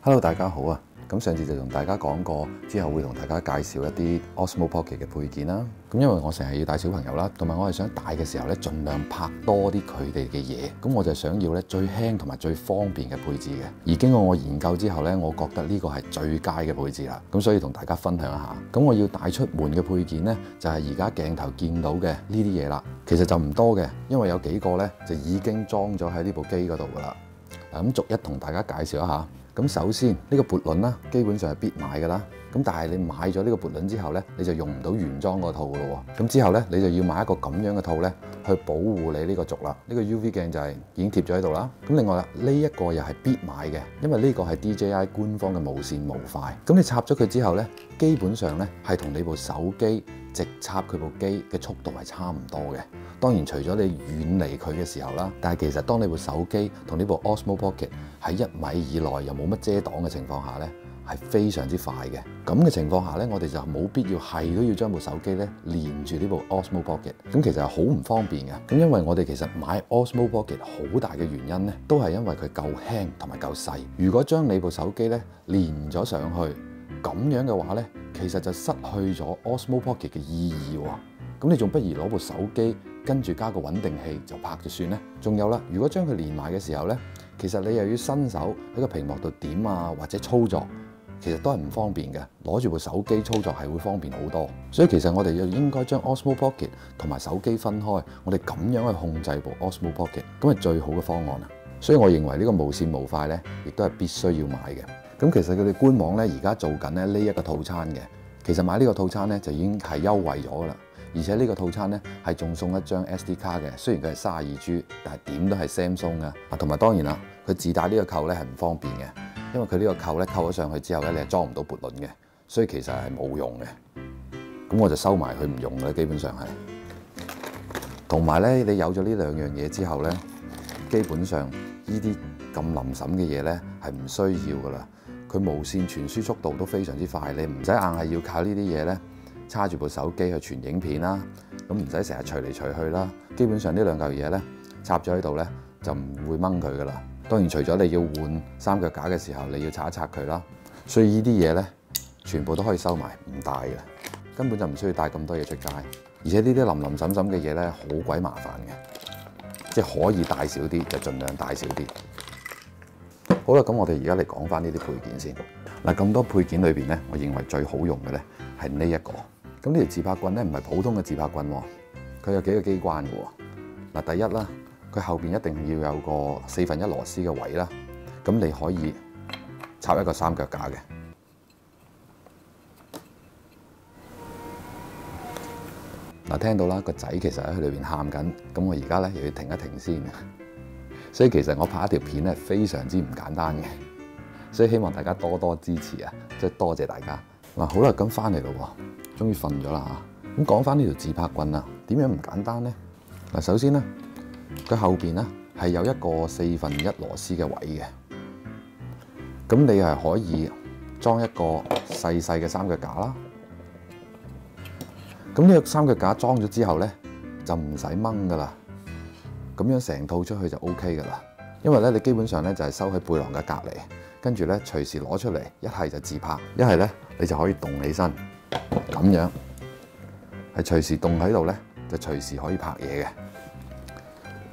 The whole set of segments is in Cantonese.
Hello， 大家好啊！咁上次就同大家講過，之後會同大家介紹一啲 Osmo Pocket 嘅配件啦。咁因為我成日要帶小朋友啦，同埋我係想帶嘅時候咧，盡量拍多啲佢哋嘅嘢。咁我就想要咧最輕同埋最方便嘅配置嘅。而經過我研究之後咧，我覺得呢個係最佳嘅配置啦。咁所以同大家分享一下。咁我要帶出門嘅配件咧，就係而家鏡頭見到嘅呢啲嘢啦。其實就唔多嘅，因為有幾個咧就已經裝咗喺呢部機嗰度噶啦。嗱，咁逐一同大家介紹一下。咁首先呢個撥輪啦，基本上係必買㗎啦。咁但係你買咗呢個撥輪之後咧，你就用唔到原裝嗰套㗎咯喎。咁之後咧，你就要買一個咁樣嘅套咧，去保護你呢個軸啦。呢個 UV 鏡就係已經貼咗喺度啦。咁另外啦，呢一個又係必買嘅，因為呢個係 DJI 官方嘅無線模塊。咁你插咗佢之後咧，基本上咧係同你部手機直插佢部機嘅速度係差唔多嘅。當然除咗你遠離佢嘅時候啦，但係其實當你部手機同呢部 Osmo Pocket 喺1米以內又冇乜遮擋嘅情況下咧，係非常之快嘅。咁嘅情況下咧，我哋就冇必要係都要將部手機咧連住呢部 Osmo Pocket。咁其實係好唔方便嘅。咁因為我哋其實買 Osmo Pocket 好大嘅原因咧，都係因為佢夠輕同埋夠細。如果將你部手機咧連咗上去，咁樣嘅話咧，其實就失去咗 Osmo Pocket 嘅意義喎。咁你仲不如攞部手機跟住加個穩定器就拍就算咧。仲有啦，如果將佢連埋嘅時候咧，其實你又要伸手喺個屏幕度點啊，或者操作，其實都係唔方便嘅。攞住部手機操作係會方便好多。所以其實我哋又應該將 Osmo Pocket 同埋手機分開，我哋咁樣去控制部 Osmo Pocket，咁係最好嘅方案啊。所以我認為呢個無線模塊咧，亦都係必須要買嘅。咁其實佢哋官網咧而家做緊咧呢一個套餐嘅。其實買呢個套餐咧就已經係優惠咗噶啦。而且呢個套餐咧係仲送一張 SD 卡嘅，雖然佢係32G，但係點都係 Samsung 啊。同埋當然啦，佢自帶呢個扣咧係唔方便嘅，因為佢呢個扣咧扣咗上去之後咧，你係裝唔到撥輪嘅，所以其實係冇用嘅。咁我就收埋佢唔用嘅，基本上係。同埋咧，你有咗呢兩樣嘢之後咧，基本上呢啲咁臨審嘅嘢咧係唔需要噶啦。佢無線傳輸速度都非常之快，你唔使硬係要靠呢啲嘢咧。叉住部手機去傳影片啦，咁唔使成日除嚟除去啦。基本上呢兩嚿嘢咧插咗喺度咧就唔會掹佢噶啦。當然除咗你要換三腳架嘅時候，你要拆一拆佢啦。所以呢啲嘢咧全部都可以收埋唔帶嘅，根本就唔需要帶咁多嘢出街。而且呢啲林林審審嘅嘢咧好鬼麻煩嘅，即係可以帶少啲就盡量帶少啲。好啦，咁我哋而家嚟講翻呢啲配件先。嗱，咁多配件裏邊咧，我認為最好用嘅咧係呢一個。咁呢條自拍棍咧唔係普通嘅自拍棍喎，佢有幾個機關嘅喎。嗱，第一啦，佢後邊一定要有個1/4螺絲嘅位啦，咁你可以插一個三腳架嘅。嗱，聽到啦，個仔其實喺佢裏邊喊緊，咁我而家咧又要停一停先。所以其實我拍一條片咧非常之唔簡單嘅，所以希望大家多多支持啊！即係多謝大家。嗱，好啦，咁翻嚟咯喎，終於瞓咗啦嚇。咁講翻呢條自拍棍啊，點樣唔簡單咧？嗱，首先咧，佢後邊咧係有一個1/4螺絲嘅位嘅，咁你係可以裝一個細細嘅三腳架啦。咁呢個三腳架裝咗之後咧，就唔使掹噶啦，咁樣成套出去就 OK 噶啦。因為咧，你基本上咧就係收喺背囊嘅隔離。跟住咧，隨時攞出嚟，一係就自拍，一係咧你就可以動起身，咁樣係隨時動喺度咧，就隨時可以拍嘢嘅。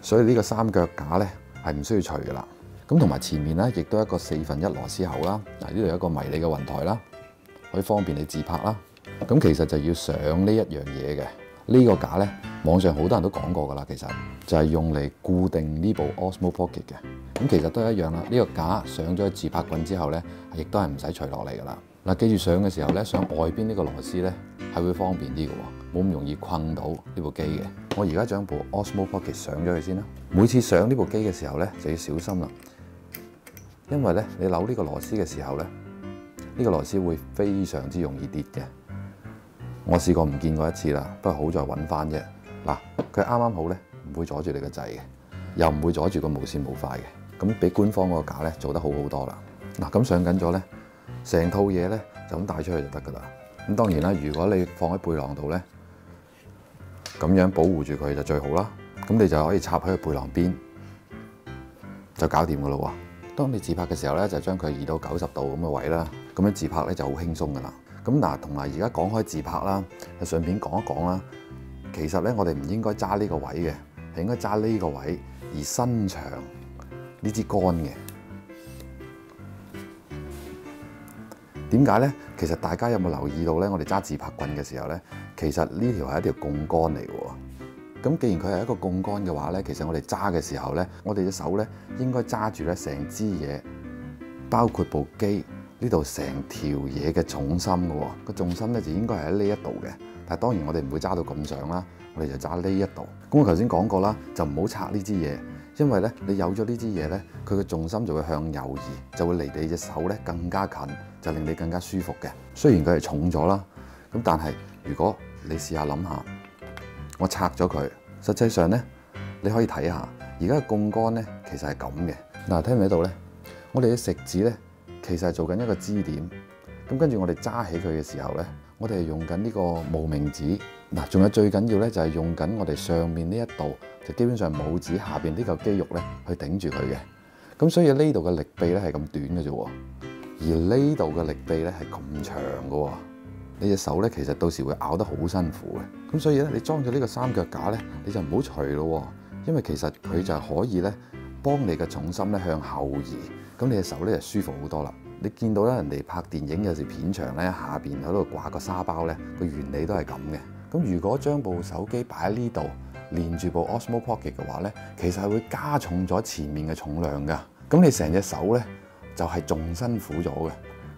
所以呢個三腳架咧係唔需要除噶啦。咁同埋前面咧，亦都一個1/4螺絲口啦。嗱，呢度有一個迷你嘅雲台啦，可以方便你自拍啦。咁其實就要上呢一樣嘢嘅。呢個架咧，網上好多人都講過噶啦，其實就係用嚟固定呢部 Osmo Pocket 嘅。咁其實都係一樣啦。呢個架上咗自拍棍之後咧，亦都係唔使除落嚟噶啦。嗱，記住上嘅時候咧，上外邊呢個螺絲咧係會方便啲嘅喎，冇咁容易困到呢部機嘅。我而家將部 Osmo Pocket 上咗去先啦。每次上呢部機嘅時候咧，就要小心啦，因為咧你扭呢個螺絲嘅時候咧，呢個螺絲會非常之容易跌嘅。我試過唔見過一次啦，不過好在揾翻啫。嗱，佢啱啱好咧，唔會阻住你個掣嘅，又唔會阻住個無線模塊嘅。咁比官方嗰個架咧做得好好多啦。嗱，咁上緊咗咧，成套嘢咧就咁帶出去就得噶啦。咁當然啦，如果你放喺背囊度咧，咁樣保護住佢就最好啦。咁你就可以插喺個背囊邊，就搞掂噶咯喎。當你自拍嘅時候咧，就將佢移到90度咁嘅位啦，咁樣自拍咧就好輕鬆噶啦。咁嗱，同埋而家講開自拍啦，就順便講一講啦。其實咧，我哋唔應該揸呢個位嘅，係應該揸呢個位而伸長呢支杆嘅。點解咧？其實大家有冇留意到咧？我哋揸自拍棍嘅時候咧，其實呢條係一條槓桿嚟嘅喎。咁既然佢係一個槓桿嘅話咧，其實我哋揸嘅時候咧，我哋隻手咧應該揸住咧成支嘢，包括部機呢度成條嘢嘅重心嘅喎。個重心咧就應該係喺呢一度嘅。但係當然我哋唔會揸到咁上啦，我哋就揸呢一度。咁我頭先講過啦，就唔好拆呢支嘢。因為咧，你有咗呢支嘢咧，佢嘅重心就會向右移，就會離你隻手咧更加近，就令你更加舒服嘅。雖然佢係重咗啦，咁但係如果你試下諗下，我拆咗佢，實際上咧，你可以睇下，而家嘅槓桿咧其實係咁嘅。嗱，睇唔睇到咧？我哋嘅食指咧，其實係做緊一個支點。咁跟住我哋揸起佢嘅時候咧，我哋係用緊呢個無名指。嗱，仲有最緊要咧，就係用緊我哋上面呢一度。就基本上拇指下邊呢嚿肌肉咧，去頂住佢嘅。咁所以呢度嘅力臂咧係咁短嘅啫喎，而呢度嘅力臂咧係咁長嘅喎。你隻手咧其實到時會咬得好辛苦嘅。咁所以咧，你裝咗呢個三腳架咧，你就唔好除咯，因為其實佢就可以咧幫你嘅重心咧向後移，咁你隻手咧就舒服好多啦。你見到咧人哋拍電影有時片場咧下邊喺度掛個沙包咧，個原理都係咁嘅。咁如果將部手機擺喺呢度，連住部 Osmo Pocket 嘅話咧，其實係會加重咗前面嘅重量㗎。咁你成隻手咧就係仲辛苦咗嘅。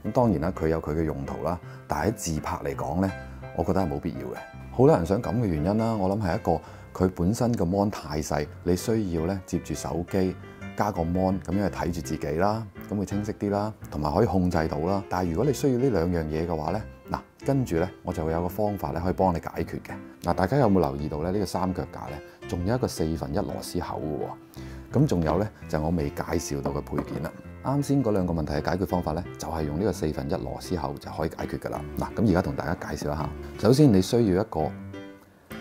咁當然啦，佢有佢嘅用途啦。但係喺自拍嚟講咧，我覺得係冇必要嘅。好多人想咁嘅原因啦，我諗係一個佢本身個 mon 太細，你需要咧接住手機加個 mon 咁樣去睇住自己啦，咁會清晰啲啦，同埋可以控制到啦。但係如果你需要呢兩樣嘢嘅話咧，嗱，跟住咧我就會有個方法咧可以幫你解決嘅。嗱，大家有冇留意到咧？呢個三腳架咧，仲有一個4分一螺絲口嘅喎。咁仲有咧就係我未介紹到嘅配件啦。啱先嗰兩個問題嘅解決方法咧，就係用呢個4分一螺絲口就可以解決㗎啦。嗱，咁而家同大家介紹一下。首先你需要一個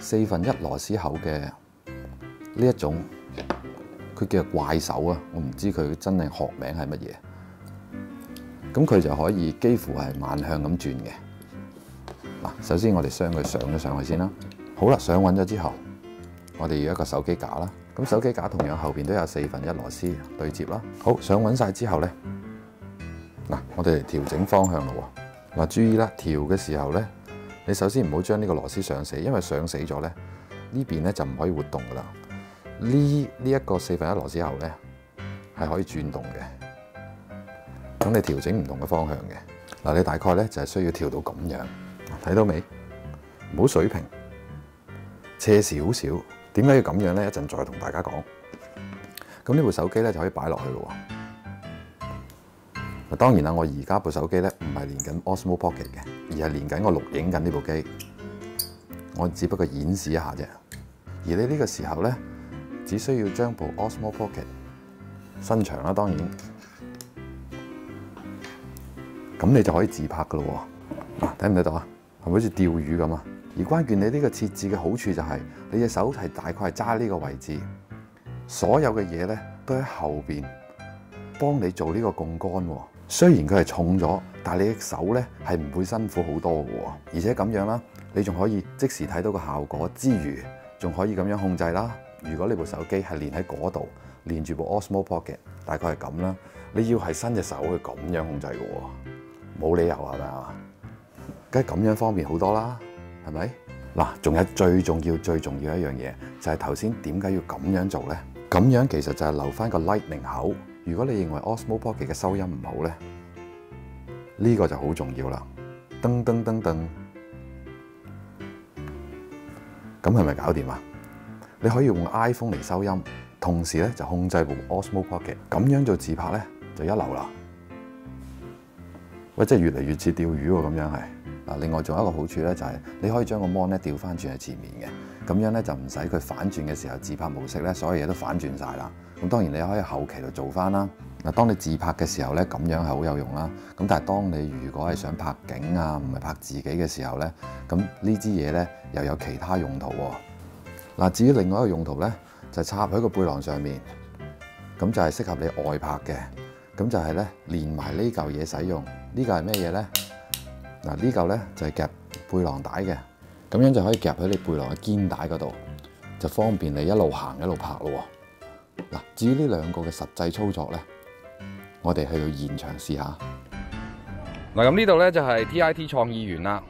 4分一螺絲口嘅呢一種，佢叫怪手啊，我唔知佢真係學名係乜嘢。咁佢就可以幾乎係慢向咁轉嘅。嗱，首先我哋將佢上咗上去先啦。好啦，上穩咗之後，我哋要一個手機架啦。咁手機架同樣後邊都有4分一螺絲對接啦。好，上穩晒之後咧，嗱，我哋嚟調整方向咯喎。嗱，注意啦，調嘅時候咧，你首先唔好將呢個螺絲上死，因為上死咗咧，呢邊咧就唔可以活動噶啦。呢一個4分一螺絲口咧係可以轉動嘅。咁你調整唔同嘅方向嘅。嗱，你大概咧就係需要調到咁樣，睇到未？唔好水平，斜少少。點解要咁樣咧？一陣再同大家講。咁呢部手機咧就可以擺落去咯喎。嗱，當然啦，我而家部手機咧唔係連緊 Osmo Pocket 嘅，而係連緊我錄影緊呢部機。我只不過演示一下啫。而你呢個時候咧，只需要將部 Osmo Pocket 伸長啦，當然。咁你就可以自拍噶咯喎。嗱，睇唔睇到啊？係咪好似釣魚咁啊？而關鍵你呢個設置嘅好處就係，你隻手係大概係揸呢個位置，所有嘅嘢咧都喺後邊幫你做呢個槓桿喎。雖然佢係重咗，但係你隻手咧係唔會辛苦好多嘅喎。而且咁樣啦，你仲可以即時睇到個效果之餘，仲可以咁樣控制啦。如果你部手機係連喺嗰度，連住部 Osmo Pocket， 大概係咁啦。你要係伸隻手去咁樣控制嘅喎，冇理由係咪啊？梗係咁樣方便好多啦。係咪？嗱，仲有最重要一樣嘢，就係頭先點解要咁樣做咧？咁樣其實就係留翻個 Lightning 口。如果你認為 Osmo Pocket 嘅收音唔好咧，呢個就好重要啦。噔噔噔噔，咁係咪搞掂啊？你可以用 iPhone 嚟收音，同時咧就控制部 Osmo Pocket， 咁樣做自拍咧就一流啦。喂，真係越嚟越似釣魚喎，咁樣係。嗱，另外仲有一個好處咧，就係你可以將個 mon 咧調翻轉喺前面嘅，咁樣咧就唔使佢反轉嘅時候自拍模式咧，所有嘢都反轉晒啦。咁當然你可以後期度做翻啦。嗱，當你自拍嘅時候咧，咁樣係好有用啦。咁但係當你如果係想拍景啊，唔係拍自己嘅時候咧，咁呢支嘢咧又有其他用途喎。嗱，至於另外一個用途咧，就係插喺個背囊上面，咁就係適合你外拍嘅。咁就係咧連埋呢嚿嘢使用。呢嚿係咩嘢咧？嗱，呢嚿咧就係夾背囊帶嘅，咁樣就可以夾喺你背囊嘅肩帶嗰度，就方便你一路行一路拍咯。嗱，至於呢兩個嘅實際操作咧，我哋去到現場試下。嗱，咁呢度咧就係 TIT 創意園啦。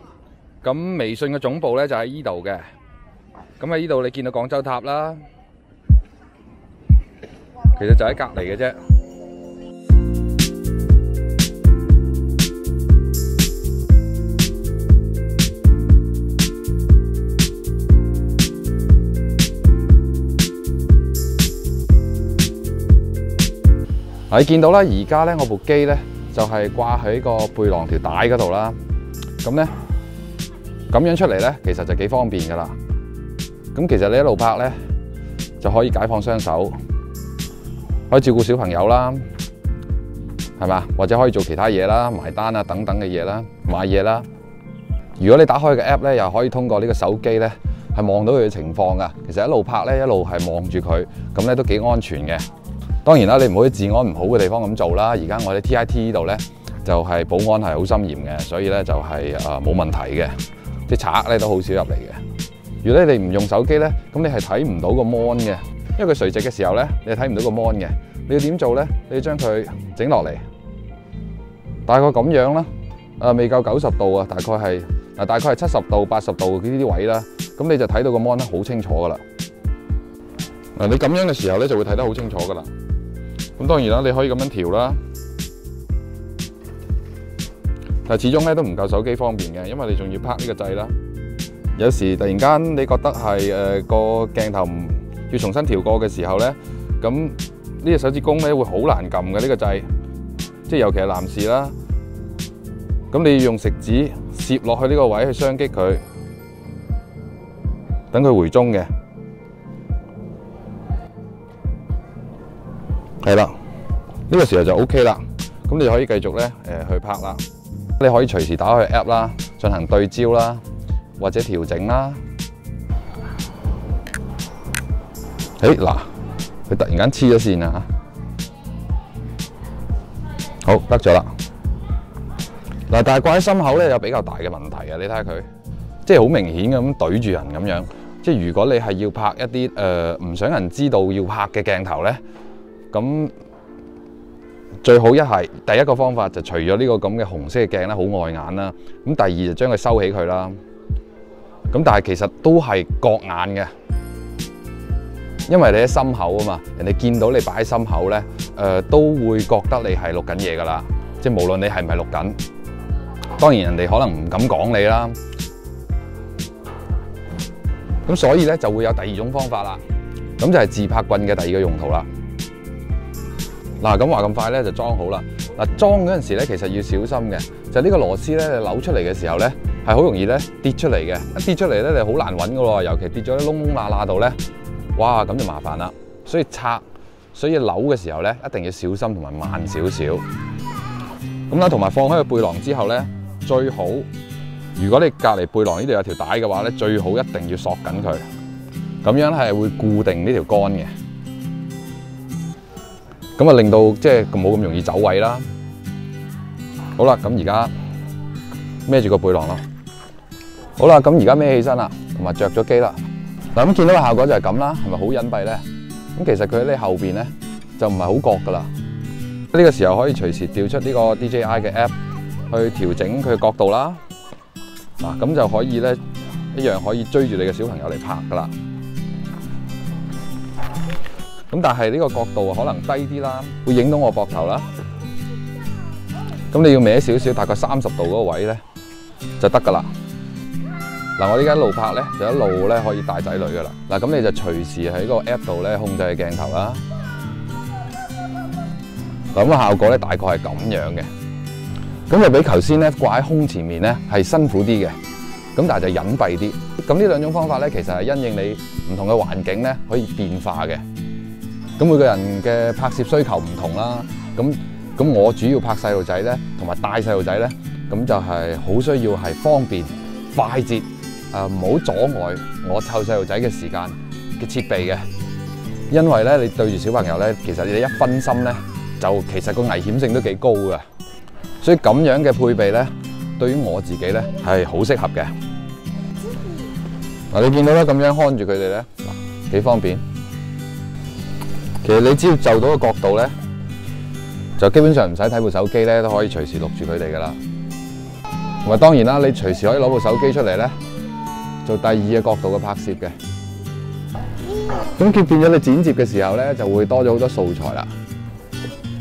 咁微信嘅總部咧就喺依度嘅。咁喺呢度你見到廣州塔啦，其實就喺隔離嘅啫。你見到啦，而家咧我部機咧就係掛喺個背囊條帶嗰度啦。咁咧咁樣出嚟咧，其實就幾方便噶啦。咁其實你一路拍咧就可以解放雙手，可以照顧小朋友啦，係嘛？或者可以做其他嘢啦，埋單啊等等嘅嘢啦，買嘢啦。如果你打開個 app 咧，又可以通過呢個手機咧係望到佢嘅情況噶。其實一路拍咧，一路係望住佢，咁咧都幾安全嘅。當然啦，你唔好喺治安唔好嘅地方咁做啦。而家我哋 TIT 呢度咧就係保安係好森嚴嘅，所以咧就係冇問題嘅，即係賊咧都好少入嚟嘅。如果你哋唔用手機咧，咁你係睇唔到個 mon 嘅，因為佢垂直嘅時候咧，你係睇唔到個 mon 嘅。你要點做咧？你要將佢整落嚟，大概咁樣啦。未夠90度啊，大概係70度、80度呢啲位啦。咁你就睇到個 mon 咧好清楚噶啦。嗱，你咁樣嘅時候咧就會睇得好清楚噶啦。咁當然啦，你可以咁樣調啦，但係始終咧都唔夠手機方便嘅，因為你仲要拍呢個掣啦。有時突然間你覺得係個鏡頭要重新調過嘅時候咧，咁呢隻手指公咧會好難撳嘅呢個掣，即係尤其係男士啦。咁你要用食指攝落去呢個位去雙擊佢，等佢回中嘅。係啦，呢個時候就 OK 啦。咁你就可以繼續咧去拍啦。你可以隨時打開 app 啦，進行對焦啦，或者調整啦。嗱，佢突然間黐咗線啊！好，得咗啦。嗱，但係掛喺心口咧有比較大嘅問題啊！你睇下佢，即係好明顯咁對住人咁樣。即係如果你係要拍一啲唔想人知道要拍嘅鏡頭咧。咁最好第一個方法就除咗呢個咁嘅紅色嘅鏡咧，好礙眼啦。咁第二就將佢收起佢啦。咁但係其實都係割眼嘅，因為你喺心口啊嘛，人哋見到你擺喺心口咧，都會覺得你係錄緊嘢噶啦。即係無論你係唔係錄緊，當然人哋可能唔敢講你啦。咁所以咧就會有第二種方法啦。咁就係自拍棍嘅第二個用途啦。嗱，咁話咁快咧就裝好啦。嗱，裝嗰陣時咧，其實要小心嘅，就係呢個螺絲咧，你扭出嚟嘅時候咧，係好容易咧跌出嚟嘅。一跌出嚟咧，你好難揾噶喎，尤其跌咗啲窿窿罅罅度咧，哇，咁就麻煩啦。所以扭嘅時候咧，一定要小心同埋慢少少。咁啦，同埋放喺個背囊之後咧，最好如果你隔離背囊呢度有條帶嘅話咧，最好一定要索緊佢，咁樣係會固定呢條杆嘅。咁啊，令到即係冇咁容易走位啦。好啦，咁而家孭住個背囊咯。好啦，咁而家孭起身啦，同埋着咗機啦。嗱，咁見到個效果就係咁啦，係咪好隱蔽咧？咁其實佢喺你後邊咧就唔係好覺噶啦。呢個時候可以隨時調出呢個 DJI 嘅 app 去調整佢嘅角度啦。嗱，咁就可以咧一樣可以追住你嘅小朋友嚟拍噶啦。咁但係呢個角度可能低啲啦，會影到我膊頭啦。咁你要歪少少，大概30度嗰個位咧就得噶啦。嗱，我依家一路拍咧，就一路咧可以帶仔女噶啦。嗱，咁你就隨時喺個 app 度咧控制個鏡頭啦。嗱，咁個效果咧大概係咁樣嘅。咁就比頭先咧掛喺胸前面咧係辛苦啲嘅，咁但係就隱蔽啲。咁呢兩種方法咧，其實係因應你唔同嘅環境咧可以變化嘅。咁每個人嘅拍攝需求唔同啦，咁我主要拍細路仔咧，同埋帶細路仔咧，咁就係好需要係方便、快捷，唔好阻礙我湊細路仔嘅時間嘅設備嘅。因為咧，你對住小朋友咧，其實你一分心咧，就其實個危險性都幾高㗎。所以咁樣嘅配備咧，對於我自己咧係好適合嘅。嗱，你見到咧咁樣看住佢哋咧，嗱幾方便。其實你只要就到個角度咧，就基本上唔使睇部手機咧，都可以隨時錄住佢哋噶啦。同埋當然啦，你隨時可以攞部手機出嚟咧，做第二嘅角度嘅拍攝嘅。咁佢變咗你剪接嘅時候咧，就會多咗好多素材啦。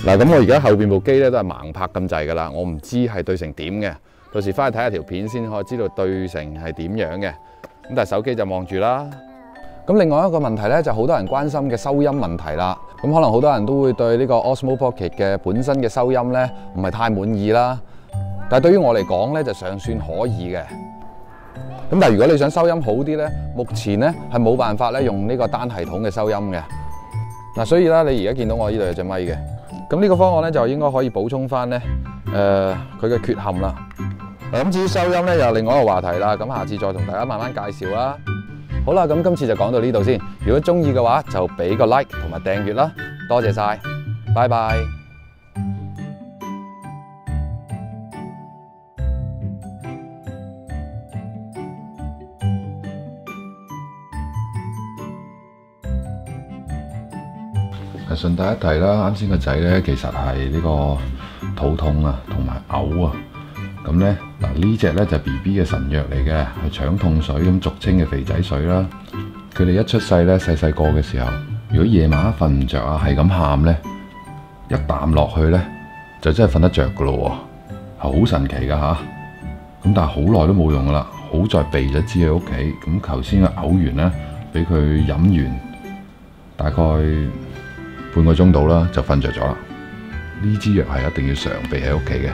嗱，咁我而家後邊部機咧都係盲拍咁滯噶啦，我唔知係對成點嘅，到時翻去睇下條片先可以知道對成係點樣嘅。咁但係手機就望住啦。咁另外一個問題咧，就好多人關心嘅收音問題啦。咁可能好多人都會對呢個 Osmo Pocket 嘅本身嘅收音咧唔係太滿意啦。但係對於我嚟講咧，就尚算可以嘅。咁但係如果你想收音好啲咧，目前咧係冇辦法咧用呢個單系統嘅收音嘅。嗱，所以咧你而家見到我呢度有隻咪嘅。咁呢個方案咧就應該可以補充翻咧佢嘅缺陷啦。咁至於收音咧又另外一個話題啦。咁下次再同大家慢慢介紹啦。好啦，咁今次就講到呢度先。如果中意嘅話，就俾個 like 同埋訂閱啦。多謝晒，拜拜。順帶一提啦，啱先個仔咧其實係呢個肚痛啊，同埋嘔啊。咁咧嗱，呢隻咧就係 BB 嘅神藥嚟嘅，係腸痛水咁俗稱嘅肥仔水啦。佢哋一出世咧，細個嘅時候，如果夜晚瞓唔着啊，係咁喊咧，一啖落去咧，就真係瞓得着噶咯喎，係好神奇噶嚇。咁但係好耐都冇用噶啦，好在備咗支喺屋企。咁頭先佢嘔完咧，俾佢飲完，大概半個鐘到啦，就瞓着咗啦。呢支藥係一定要常備喺屋企嘅。